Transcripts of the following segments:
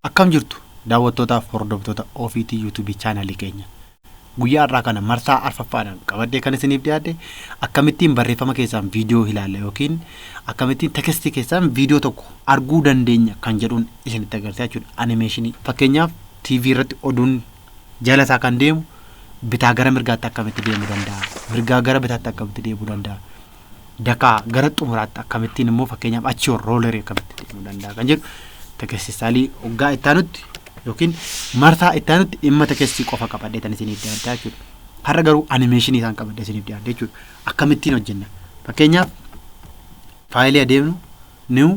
Akkam jirtu daawwattootaaf hordoftoota OVT YouTube chaanalii keenya. Guyyaa irraa kana marsaa arfaffaadhaan qabadee kan isiniif dhiyaadhe akkamittiin barreeffama keessaan viidiyoo ilaalla yookiin akkamittiin tekstii keessaan viidiyoo tokko arguu dandeenya kan jedhuun isinitti agarsiisaa jechuudha. Animeeshinii fakkeenyaaf TV irratti oduun jala isaa kan deemu bitaa gara mirgaatti akkamitti deemuu danda'a, mirgaa gara bitaatti akkamitti deemuu danda'a, dakaa gara xumuraatti akkamittiin immoo fakkeenyaaf achii roolerii akkamitti deemuu danda'a kan jedhu tekstisaalii hoggaa ittaanutti yookiin marsaa ittaanutti dhimma tekstii qofa qabadhee tan isiniif dhiyaadhaa jechuudha. Har'a garuu animeeshinii isaan qabadhee isiniif dhiyaadhaa jechuudha. Akkamittiin hojjenna fakkeenyaaf faayilii adeemnu new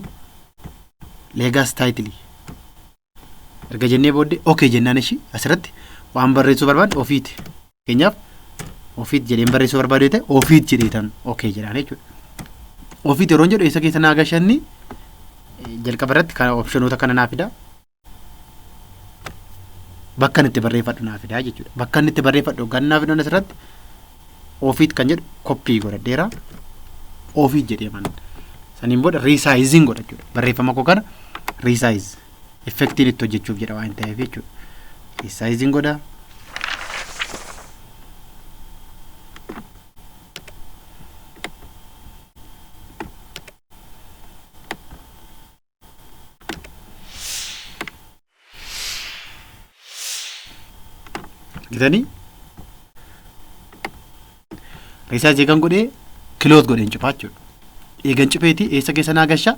legacy title erga jennee booddee okay jennaan ishii asirratti waan barreessuu barbaadu ofiiti. Fakkeenyaaf ofiit jedheen barreessuu barbaadu ta'e ofiit jedheetan okay jedhaan jechuudha. Ofiit yeroo jedhu isa keessa naaga shanni jalqaba irratti kan opshinoota kana naa fida. Bakka itti barreeffadhu naa fida jechuudha. Bakka itti barreeffadhu gannaa fidan asirratti ofiit kan jedhu koppii godhadheera. Ofiit jedhee man saniin booda resizing godha jechuudha. Barreeffama koo kana resize effektiin itti hojjechuuf jedha waan ta'eef jechuudha. Resizing godha. Gitanii resize kan godhee close godheen cufaa jechuudha. Eegan cufeeti eessa keessa naagashaa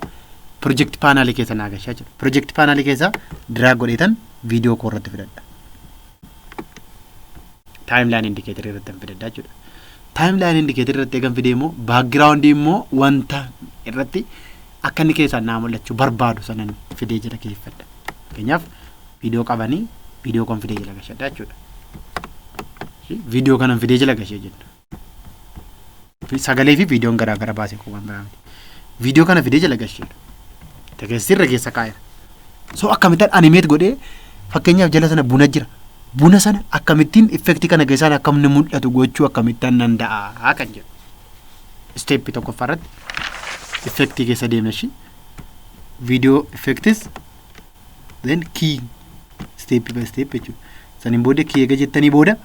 project panel keessa naagashaa jechuudha. Project panel keessa drag godheetan viidiyoo koo irratti fidadha. Timeline indicator irratti fidadha jechuudha. Timeline indicator irratti eegan fidee immoo background immoo wanta irratti akka inni keessaa naa mul'achuu barbaadu sanan fidee jala keessadha. Fakkeenyaaf viidiyoo qabanii viidiyoo kon fidee jala gashadha jechuudha. Viidiyoo kanan fidee jala gashee jenna. Sagalee fi viidiyoon garaa garaa baasee kubbaan biraa miti. Viidiyoo kana fidee jala gashee tekstii keessa kaa'eera. So akkamittiin animeet godhee fakkeenyaaf jala sana buna jira. Buna sana akkamittiin effektii kana keessaan akkamni mul'atu gochuu akkamittiin danda'a kan jedhu. Steepii tokkoffaa irratti effektii keessa deemna shi. Viidiyoo effektis then key step by step jechuudha. Saniin booda key eega jettanii booda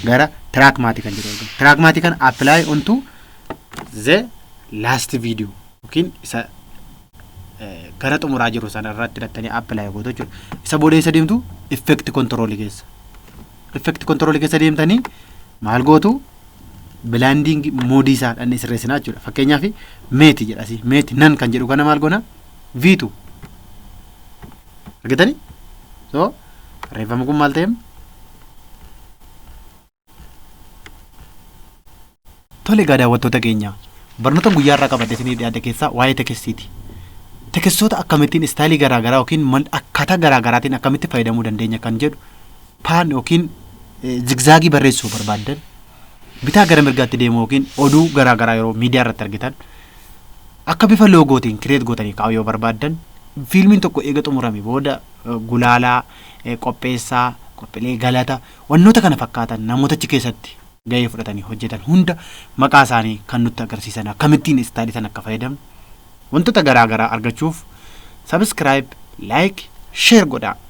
gara trackmati kan jedhu. Trackmati kan apply onto the last video yookiin isa gara xumuraa jiru sana irratti hidhattanii apply gootu jechuudha. Isa booda isa deemtu effect control keessa. Effect control keessa deemtanii maal gootu blending mode isaa dhaan sirreessinaa jechuudha. Fakkeenyaaf meeti jedhasi meeti nan kan jedhu kana maal goona V2 argitanii so reeffamu kun maal ta'e tole gaa daawwattoota keenya barnoota guyyaa irraa qabadde isinii dhiyaate keessaa waa'ee tekstiiti. Tekstoota akkamittiin istaayilii garaa garaa yookiin akkaataa garaa garaatiin akkamitti fayyadamuu dandeenya kan jedhu paan yookiin zigzaagii barreessuu barbaaddan bitaa gara mirgaatti deemu yookiin oduu garaa garaa yeroo miidiyaa irratti argitan akka bifa loogootiin kireet gootanii kaa'uu yoo barbaaddan fiilmiin tokko eega xumurame booda gulaalaa qopheessaa qophiilee galata wannoota kana fakkaatan namoota achi keessatti gahee fudhatanii hojjetan hunda maqaa isaanii kan nutti agarsiisan akkamittiin istaayilii sana akka fayyadamnu wantoota garaa garaa argachuuf subscribe like share godhaa.